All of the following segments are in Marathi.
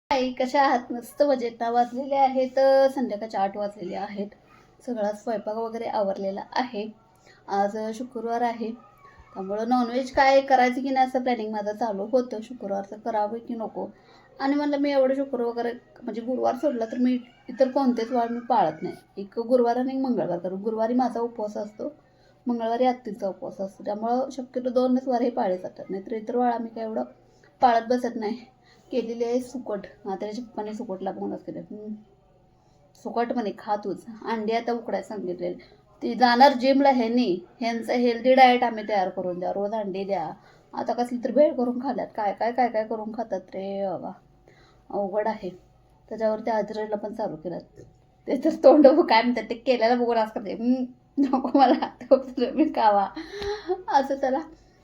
आई कशा आहात? मस्त मजेत ना. वाजलेले आहेत संध्याकाळचे 8 वाजलेले आहेत. सगळा स्वयंपाक वगैरे आवरलेला आहे. आज शुक्रवार आहे. त्यामुळं नॉनव्हेज काय करायचं की नाही असं प्लॅनिंग माझं चालू होतं. शुक्रवारचं करावं की नको? आणि म्हणलं मी एवढं शुक्रवार वगैरे म्हणजे गुरुवार सोडला तर मी इतर कोणतेच वार मी पाळत नाही. एक गुरुवार आणि एक मंगळवार. कारण गुरुवारी माझा उपवास असतो. मंगळवारी आत्तीचा उपवास असतो. त्यामुळं शक्यतो 2च वार हे पाळले जातात. नाहीतर इतर वार आम्ही काय एवढं पाळत बसत नाही. केलेली आहे सुकट. म्हाताऱ्याच्या पप्पाने सुकटला बोनस केलं. सुकट म्हणे खा तूच. अंडी आता उकडायला सांगितलेले. ती जाणार जिमला ह्यांनी. ह्यांचं हेल्दी डाएट आम्ही तयार करून द्या. रोज अंडी द्या. आता कसली तर भेळ करून खाल्ल्यात. काय करून खातात रे बाबा. अवघड आहे. त्याच्यावरती अजरेला पण चालू केलं. ते तर तोंड काय म्हणतात ते केल्याला बघून असं करते. नको मला मी खावा असं त्याला.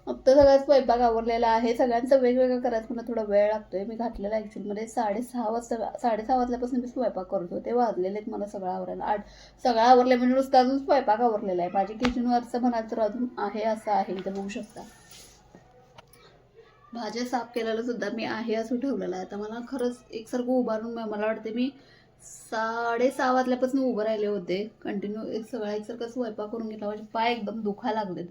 आता सगळा स्वयंपाक आवरलेला आहे. सगळ्यांचं वेगवेगळं करायचं मला थोडा वेळ लागतोय. मी घातलेला ॲक्च्युअलमध्ये 6:30 वाजता 6:30 वाजल्यापासून मी स्वयंपाक करत होते. वाजलेले आहेत मला सगळं आवरायला 8. सगळं आवरलं म्हणजे नुसतं अजून स्वयंपाक आवरलेला आहे. माझी किचनवरचं म्हणाल तर अजून आहे असं आहे. इथं बघू शकता. भाज्या साफ केलेलं सुद्धा मी आहे असं ठेवलेलं आहे. आता मला खरंच एकसारखं उभारून मला वाटते मी 6:30 वाजल्यापासून उभं राहिले होते. कंटिन्यू सगळा एकसारखं स्वयंपाक करून घेतला. माझे पाय एकदम दुखायला लागलेत.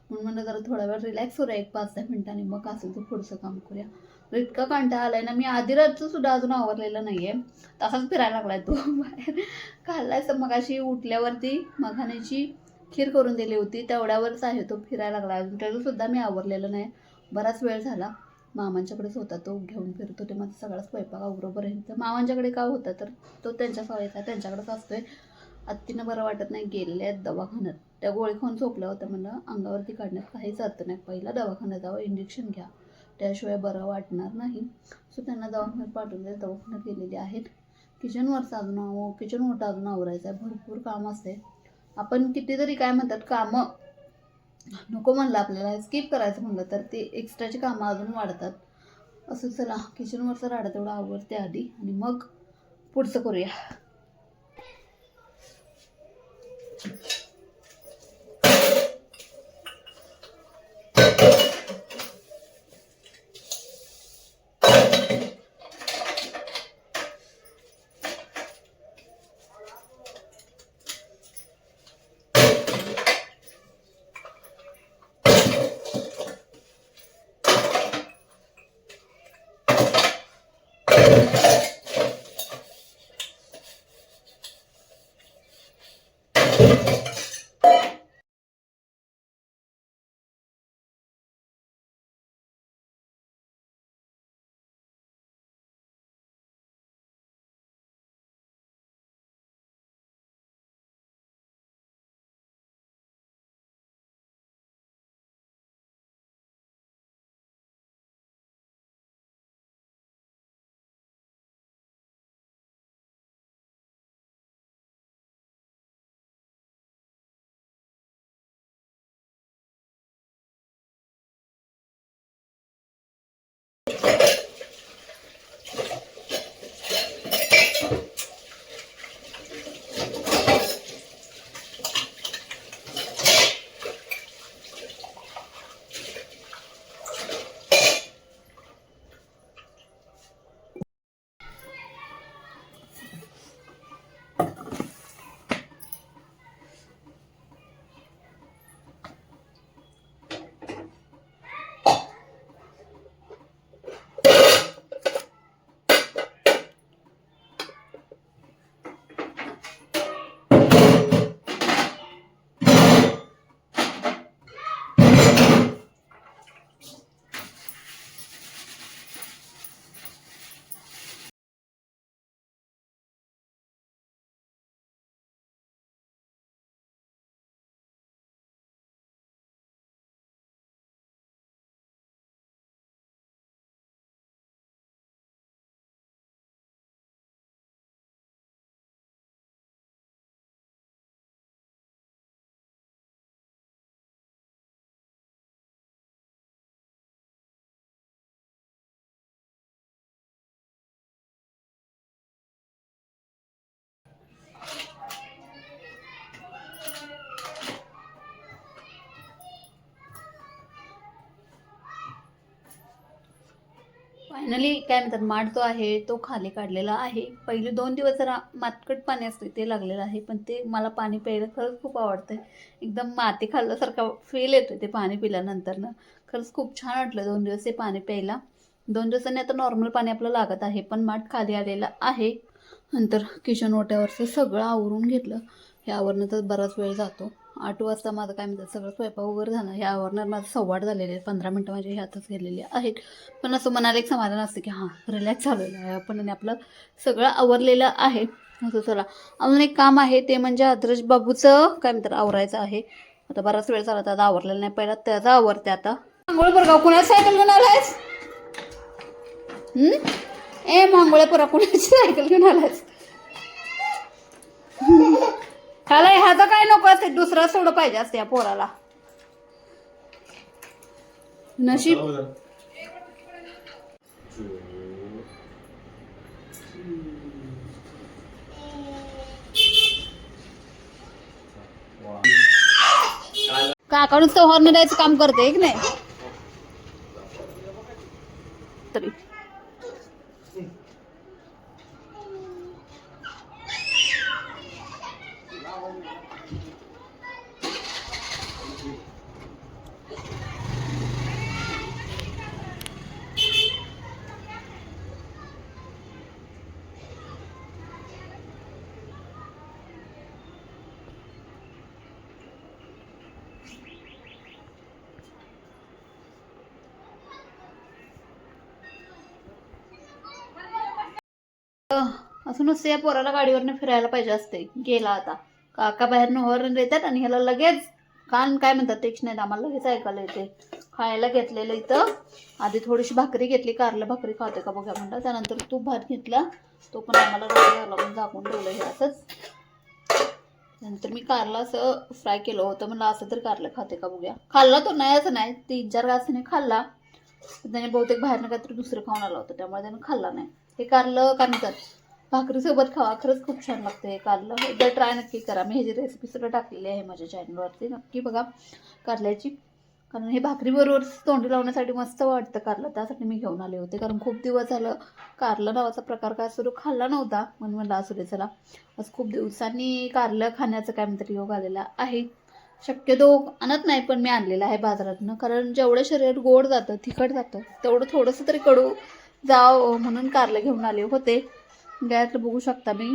म्हणून म्हणलं जरा थोडा वेळ रिलॅक्स करूया 1-5-10 मिनिटांनी. मग असेल तर पुढचं काम करूया. इतका कंटाळा आलाय ना. मी आधी रातचं सुद्धा अजून आवरलेलं नाही आहे. तसाच फिरायला लागलाय तो बाहेर. खाल्लाय तर मगाशी उठल्यावरती मखाण्याची खीर करून दिली होती. तेवढ्यावरच आहे तो फिरायला लागला. अजून त्याचंसुद्धा मी आवरलेलं नाही. बराच वेळ झाला. मामांच्याकडेच होता तो. घेऊन फिरत होते. माझा सगळा स्वयंपाक आवरोपर्यंत. मामांच्याकडे का होता तर तो त्यांच्या सवयीचा त्यांच्याकडेच असतोय. आत्तीनं बरं वाटत नाही. गेलेले आहेत दवाखान्यात. त्या गोळी खाऊन झोपल्या होत्या. म्हणलं अंगावरती काढण्यात काहीच अर्थ नाही. पहिला दवाखान्यात जावं, इंजेक्शन घ्या. त्याशिवाय बरं वाटणार नाही. सो त्यांना दवाखान्यात पाठवले. दवाखान्यात गेलेले आहेत. किचन ओटा अजून आवरायचं आहे. भरपूर काम असते. आपण कितीतरी काय म्हणतात कामं नको म्हणलं आपल्याला स्किप करायचं म्हणलं तर ते एक्स्ट्राची कामं अजून वाढतात. असं चला किचनवरचा राडा तेवढा आवरते आधी आणि मग पुढचं करूया. फायनली काय म्हणतात माठ जो आहे तो खाली काढलेला आहे. पहिले 2 दिवस जरा मातकट पाणी असते ते लागलेलं आहे, पण ते मला पाणी प्यायला खरंच खूप आवडतं. एकदम माती खाल्ल्यासारखा फील येतो ते पाणी पिल्यानंतरनं. खरंच खूप छान वाटलं 2 दिवस ते पाणी प्यायला. 2 दिवसांनी आता नॉर्मल पाणी आपलं लागत आहे, पण माठ खाली आलेला आहे. नंतर किचन ओट्यावरचं सगळं आवरून घेतलं. हे आवरण्यातच बराच वेळ जातो. 8 वाजता माझं काय म्हणतात सगळं स्वयंपाक वगैरे झालं. हे आवरण्यात माझं 8:15 झालेले आहेत. 15 मिनटं माझे ह्यातच गेलेले आहेत. पण असं मनाला एक समाधान असतं की हां रिलॅक्स झालेलं आहे आपण आणि आपलं सगळं आवरलेलं आहे. असं चला अजून एक काम आहे ते म्हणजे आदर्श बाबूचं काय म्हणतात आवरायचं आहे. आता बराच वेळ झाला त्याचा आवरलेला नाही. पहिला त्याचा आवरते आता. मांगोळे बरगाव कुणाची सायकल घेऊन आलायस? ए मांगोळे पुरा कुणाची सायकल घेऊन आलायस? ह्याला ह्याचं काय नको असते, दुसरा सोडं पाहिजे असते या पोराला. नशीब काका नुसतं हॉर्न द्यायचं काम करते की नाही तरी. असं नुसतं या पोराला गाडीवरनं फिरायला पाहिजे असते. गेला आता काका बाहेरनं हॉर्न देतात आणि ह्याला लगेच कान काय म्हणतात तेच नाही आम्हाला लगेच ऐकायला येते. खायला घेतलेलं इथं आधी थोडीशी भाकरी घेतली, कारलं भाकरी खाते का बघा म्हणलं. त्यानंतर तूप भात घेतला, तो पण आम्हाला रोटी घालून झाकून ठेवलं हे असंच. नंतर मी कारला असं फ्राय केलं होतं, म्हणलं असं तर कारलं खाते का बघूया. खाल्ला तो नाही असं नाही, 3-4 घासाने खाल्ला. त्याने बहुतेक बाहेरनं काहीतरी दुसरं खाऊन आलं होतं त्यामुळे त्यानं खाल्ला नाही. हे कारलं काय म्हणतात भाकरीसोबत खावा, खरंच खूप छान लागतं हे कारलं. एकदा ट्राय नक्की करा. मी ह्याची रेसिपी सुद्धा टाकलेली आहे माझ्या चॅनलवरती, नक्की बघा कारल्याची. कारण हे भाकरीबरोबर तोंडी लावण्यासाठी मस्त वाटतं कारलं, त्यासाठी मी घेऊन आले होते. कारण खूप दिवस झालं कारलं नावाचा प्रकार काय सुरू खाल्ला नव्हता, म्हणून म्हणलं असू दे चला आज खूप दिवसांनी कारलं खाण्याचं काय म्हणतात योग आलेला आहे. शक्यतो आणत नाही पण मी आणलेलं आहे बाजारातनं, कारण जेवढं शरीर गोड जातं तिखट जातं तेवढं थोडंसं तरी कडू जावं म्हणून कारलं घेऊन आले होते. गळ्यातलं बघू शकता मी.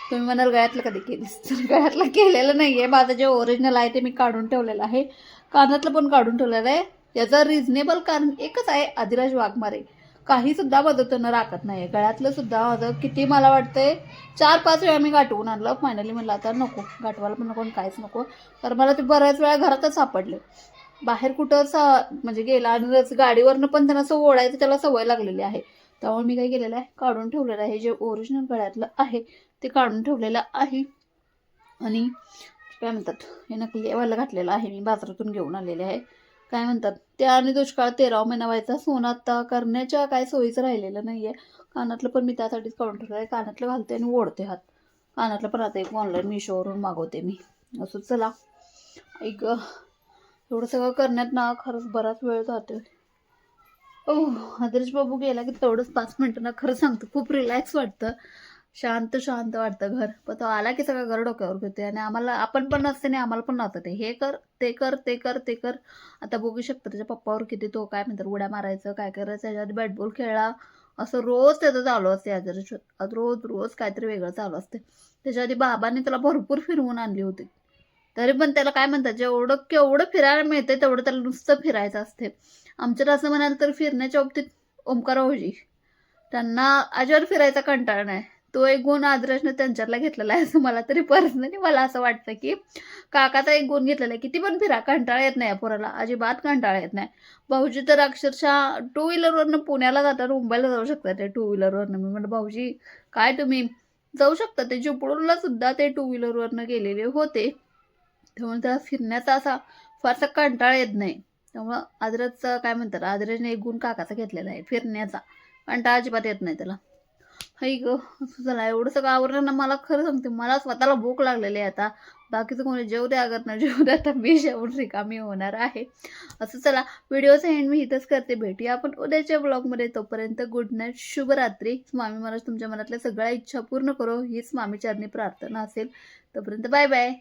तुम्ही म्हणाल गळ्यातलं कधी केलीस, तर गळ्यातलं केलेलं नाही आहे. माझं जे ओरिजिनल आहे ते मी काढून ठेवलेलं आहे. कानातलं पण काढून ठेवलेलं आहे. याचं रिझनेबल कारण एकच आहे, आदिराज वाघमारे. काहीसुद्धा मदतीनं राखत नाही आहे. गळ्यातलं सुद्धा माझं किती मला वाटतंय 4-5 वेळा मी गाठवून आणलं. फायनली म्हणलं आता नको गाठवायला पण नको काहीच नको, तर मला ते बऱ्याच वेळा घरातच सापडले. बाहेर कुठं म्हणजे गेला आणि गाडीवरनं पण त्यांना असं ओढायचं त्याला सवय लागलेली आहे. त्यामुळे मी काय केलेलं आहे काढून ठेवलेलं आहे. जे ओरिजिनल गळ्यातलं आहे ते काढून ठेवलेलं आहे. आणि काय म्हणतात हे नकलीवालं घातलेलं आहे मी बाजारातून घेऊन आलेले आहे. काय म्हणतात ते आणि दुष्काळ 13वा महिना व्हायचा, सोनं आता करण्याच्या काय सोयीचं राहिलेलं नाही आहे. कानातलं पण मी त्यासाठीच काढून ठेवलं आहे. कानातलं घालते आणि ओढते हात. कानातलं पण आता एक ऑनलाईन मिशोवरून मागवते मी. असं चला ऐक एवढं सगळं करण्यात ना खरंच बराच वेळ जातो. आदर्श बाबू गेला की तेवढंच 5 मिनिटं ना खरं सांगतो खूप रिलॅक्स वाटतं, शांत शांत वाटतं घर. पण तो आला की सगळं घर डोक्यावर घेते आणि आम्हाला आपण पण नसते नाही आम्हाला पण नव्हतं ते हे कर ते कर ते कर ते कर. आता बघू शकतो त्याच्या पप्पावर किती तो काय म्हणतात उड्या मारायचं काय करायचं, त्याच्या आधी बॅटबॉल खेळला असं रोज त्याचं चालू असते. आदर्श रोज रोज काहीतरी वेगळं चालू असते. त्याच्या आधी बाबांनी त्याला भरपूर फिरवून आणली होती, तरी पण त्याला काय म्हणतात जेवढं केवढं फिरायला मिळते तेवढं त्याला नुसतं फिरायचं असते. आमच्यात असं म्हणाल तर फिरण्याच्या बाबतीत ओमकार भाऊजी त्यांना अजिबात फिरायचा कंटाळा नाही. तो एक गुण आदर्शनं त्यांच्यातला घेतलेला आहे असं मला तरी पर्सनली मला असं वाटतं की काकाचा एक गुण घेतलेला आहे. किती पण फिरा कंटाळा येत नाही या पोराला, अजिबात कंटाळा येत नाही. भाऊजी तर अक्षरशः 2 व्हीलरवरनं पुण्याला जाताना मुंबईला जाऊ शकतात ते 2 व्हीलरवरनं. मी म्हटलं भाऊजी काय तुम्ही जाऊ शकता, ते चिपळूणला सुद्धा ते 2 व्हीलरवरनं गेलेले होते. त्यामुळे त्याला फिरण्याचा असा फारसा कंटाळा येत नाही. त्यामुळं आदरजचं काय म्हणतात आदरजने एक गुण काकाचा घेतलेला आहे फिरण्याचा, कंटाळा अजिबात येत नाही त्याला. हाय ग असं झालं एवढं सगळं आवरलं ना. मला खरं सांगते मला स्वतःला भूक लागलेली आहे आता. बाकीचं कोणी जेवू द्या, अगर न जेवू द्या, तर मी जेवून रिकामी होणार आहे. असं चला, व्हिडिओचा एंड मी इथंच करते. भेटूया आपण उद्याच्या ब्लॉगमध्ये. तोपर्यंत गुड नाईट, शुभरात्री. स्वामी महाराज तुमच्या मनातल्या सगळ्या इच्छा पूर्ण करो, हीच स्वामीचरणी प्रार्थना असेल. तोपर्यंत बाय बाय.